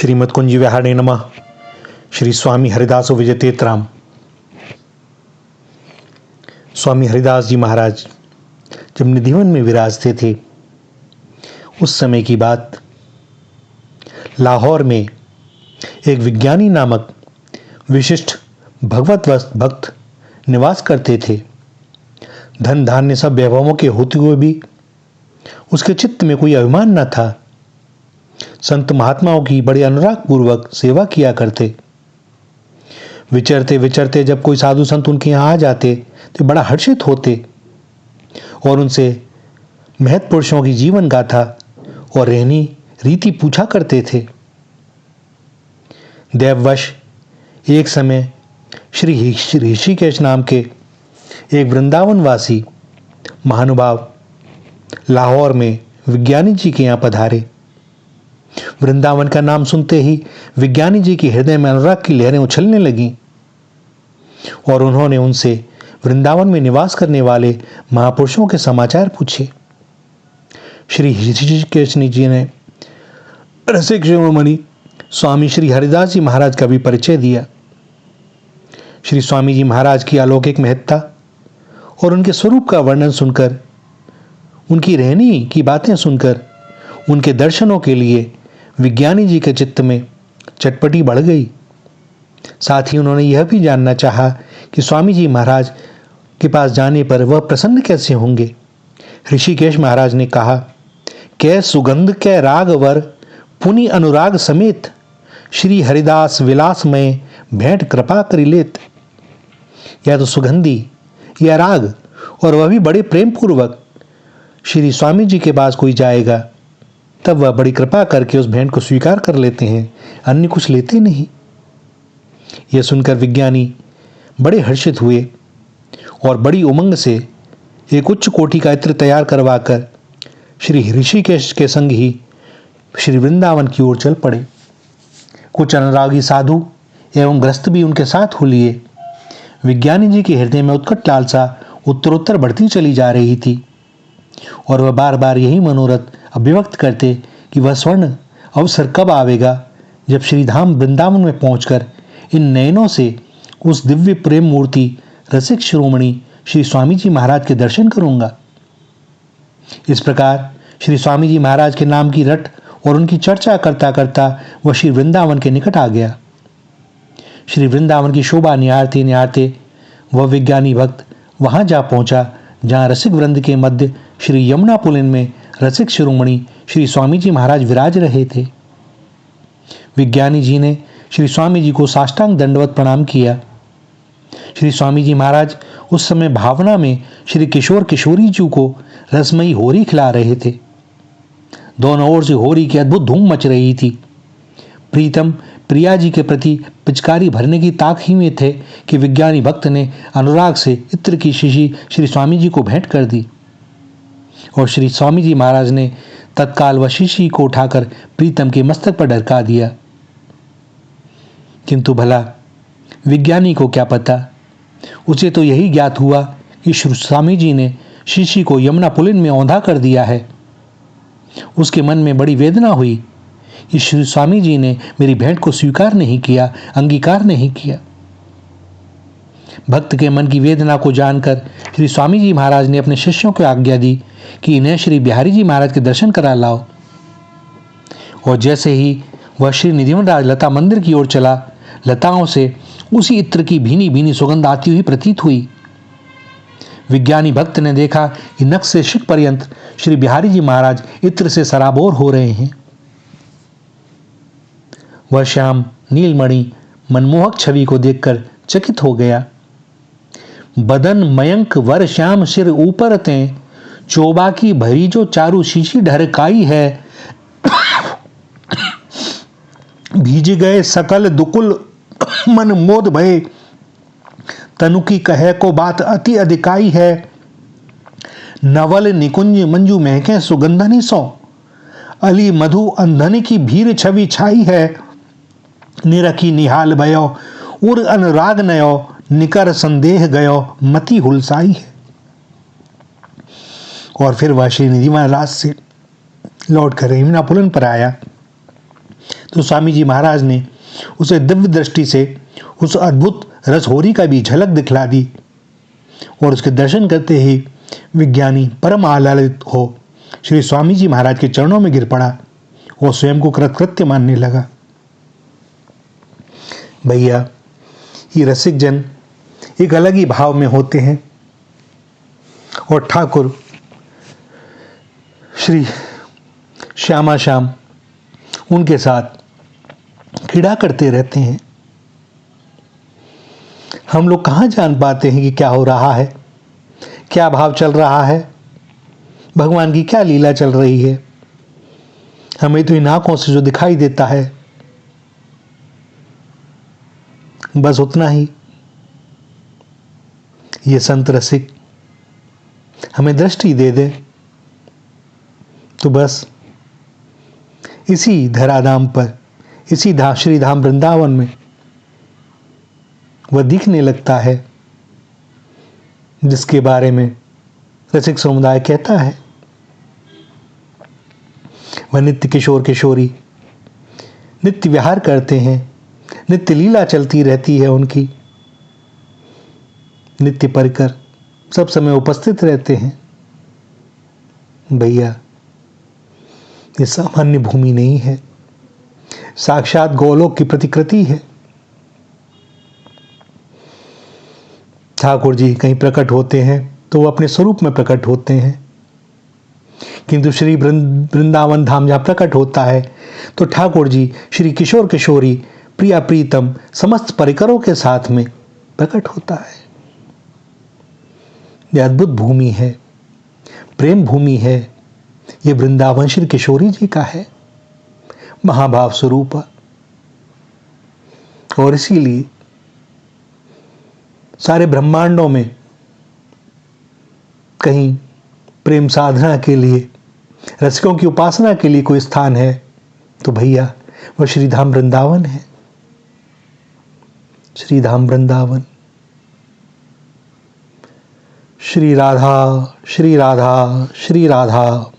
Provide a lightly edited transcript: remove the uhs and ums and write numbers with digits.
श्रीमद् कुंज विहारे नमः। श्री स्वामी हरिदास विजयतेतराम। स्वामी हरिदास जी महाराज जब निधिवन में विराजते थे, उस समय की बात, लाहौर में एक विज्ञानी नामक विशिष्ट भगवत भक्त निवास करते थे। धन धान्य सब वैभवों के होते हुए भी उसके चित्त में कोई अभिमान न था। संत महात्माओं की बड़े अनुराग पूर्वक सेवा किया करते। विचरते विचरते जब कोई साधु संत उनके यहाँ आ जाते तो बड़ा हर्षित होते और उनसे महत् पुरुषों की जीवन गाथा और रहनी रीति पूछा करते थे। दैववश एक समय श्री ऋषिकेश नाम के एक वृंदावनवासी महानुभाव लाहौर में विज्ञानी जी के यहाँ पधारे। वृंदावन का नाम सुनते ही विज्ञानी जी के हृदय में अनुराग की लहरें उछलने लगीं और उन्होंने उनसे वृंदावन में निवास करने वाले महापुरुषों के समाचार पूछे। श्री ऋषिकेश जी ने रसिक शिरोमणि स्वामी श्री हरिदास जी महाराज का भी परिचय दिया। श्री स्वामी जी महाराज की अलौकिक महत्ता और उनके स्वरूप का वर्णन सुनकर, उनकी रहनी की बातें सुनकर, उनके दर्शनों के लिए विज्ञानी जी के चित्त में चटपटी बढ़ गई। साथ ही उन्होंने यह भी जानना चाहा कि स्वामी जी महाराज के पास जाने पर वह प्रसन्न कैसे होंगे। ऋषिकेश महाराज ने कहा, कै सुगंध कै राग वर पुनि अनुराग समेत श्री हरिदास विलास में भेंट कृपा करी लेत। या तो सुगंधी या राग, और वह भी बड़े प्रेम पूर्वक श्री स्वामी जी के पास कोई जाएगा तब वह बड़ी कृपा करके उस भेंट को स्वीकार कर लेते हैं, अन्य कुछ लेते नहीं। यह सुनकर विज्ञानी बड़े हर्षित हुए और बड़ी उमंग से एक उच्च कोटि का इत्र तैयार करवाकर श्री ऋषिकेश के संग ही श्री वृंदावन की ओर चल पड़े। कुछ अनुरागी साधु एवं ग्रस्त भी उनके साथ हो लिए। विज्ञानी जी के हृदय में उत्कट लालसा उत्तरोत्तर बढ़ती चली जा रही थी और वह बार बार यही मनोरथ अभिव्यक्त करते कि वह स्वर्ण अवसर कब आवेगा जब श्रीधाम वृंदावन में पहुंचकर इन नयनों से उस दिव्य प्रेम मूर्ति रसिक शिरोमणि श्री स्वामी जी महाराज के दर्शन करूंगा। इस प्रकार श्री स्वामी जी महाराज के नाम की रट और उनकी चर्चा करता करता वह श्री वृंदावन के निकट आ गया। श्री वृंदावन की शोभा निहारते निहारते वह विज्ञानी भक्त वहां जा पहुंचा जहां रसिक वृंद के मध्य श्री यमुना पुलिन में रसिक शिरोमणि श्री स्वामी जी महाराज विराज रहे थे। विज्ञानी जी ने श्री स्वामी जी को साष्टांग दंडवत प्रणाम किया। श्री स्वामी जी महाराज उस समय भावना में श्री किशोर किशोरी जी को रसमयी होरी खिला रहे थे। दोनों ओर से होरी की अद्भुत धूम मच रही थी। प्रीतम प्रिया जी के प्रति पिचकारी भरने की ताक ही में थे कि विज्ञानी भक्त ने अनुराग से इत्र की शीशी श्री स्वामी जी को भेंट कर दी और श्री स्वामी जी महाराज ने तत्काल वह शीशी को उठाकर प्रीतम के मस्तक पर ढरका दिया। किंतु भला विज्ञानी को क्या पता, उसे तो यही ज्ञात हुआ कि श्री स्वामी जी ने शीशी को यमुना पुलिन में औंधा कर दिया है। उसके मन में बड़ी वेदना हुई कि श्री स्वामी जी ने मेरी भेंट को स्वीकार नहीं किया, अंगीकार नहीं किया। भक्त के मन की वेदना को जानकर श्री स्वामी जी महाराज ने अपने शिष्यों को आज्ञा दी कि इन्हें श्री बिहारी जी महाराज के दर्शन करा लाओ। और जैसे ही वह श्री निधिवन राज लता मंदिर की ओर चला, लताओं से उसी इत्र की भीनी भीनी सुगंध आती हुई प्रतीत हुई। विज्ञानी भक्त ने देखा कि नख से शिख पर्यंत श्री बिहारी जी महाराज इत्र से सराबोर हो रहे हैं। वह श्याम नीलमणि मनमोहक छवि को देखकर चकित हो गया। बदन मयंक वर श्याम सिर ऊपर तें, चोबा की भरी जो चारू शीशी ढरकाई है। भीज गए सकल दुकुल मन मोद भय, तनु की कहे को बात अति अधिकाई है। नवल निकुंज मंजू महके सुगंधनि सो, अली मधु अंधन की भीर छवि छाई है। निरखी निहाल भयो उर अनुराग नयो, निकर संदेह गयो मति हुलसाई है। और फिर वह श्री निधिवन राज से लौट कर यमुना पुलिन पर आया तो स्वामी जी महाराज ने उसे दिव्य दृष्टि से उस अद्भुत रसहोरी का भी झलक दिखला दी और उसके दर्शन करते ही विज्ञानी परम आह्लादित हो श्री स्वामी जी महाराज के चरणों में गिर पड़ा और स्वयं को कृतकृत्य मानने लगा। भैया, ये रसिक जन एक अलग ही भाव में होते हैं और ठाकुर श्री श्यामा श्याम उनके साथ क्रीड़ा करते रहते हैं। हम लोग कहाँ जान पाते हैं कि क्या हो रहा है, क्या भाव चल रहा है, भगवान की क्या लीला चल रही है। हमें तो इन आंखों से जो दिखाई देता है बस उतना ही। ये संत रसिक हमें दृष्टि दे दे तो बस इसी धराधाम पर, इसी श्री धाम वृंदावन में वह दिखने लगता है जिसके बारे में रसिक समुदाय कहता है। वह नित्य किशोर किशोरी नित्य विहार करते हैं, नित्य लीला चलती रहती है उनकी, नित्य परिकर सब समय उपस्थित रहते हैं। भैया, ये सामान्य भूमि नहीं है, साक्षात गोलोक की प्रतिकृति है। ठाकुर जी कहीं प्रकट होते हैं तो वो अपने स्वरूप में प्रकट होते हैं, किंतु श्री वृंदावन धाम जहाँ प्रकट होता है तो ठाकुर जी श्री किशोर किशोरी प्रिया प्रीतम समस्त परिकरों के साथ में प्रकट होता है। यह अद्भुत भूमि है, प्रेम भूमि है। ये वृंदावन श्री किशोरी जी का है, महाभाव स्वरूप। और इसीलिए सारे ब्रह्मांडों में कहीं प्रेम साधना के लिए, रसिकों की उपासना के लिए कोई स्थान है तो भैया वह श्रीधाम वृंदावन है। श्रीधाम वृंदावन। श्री राधा श्री राधा श्री राधा।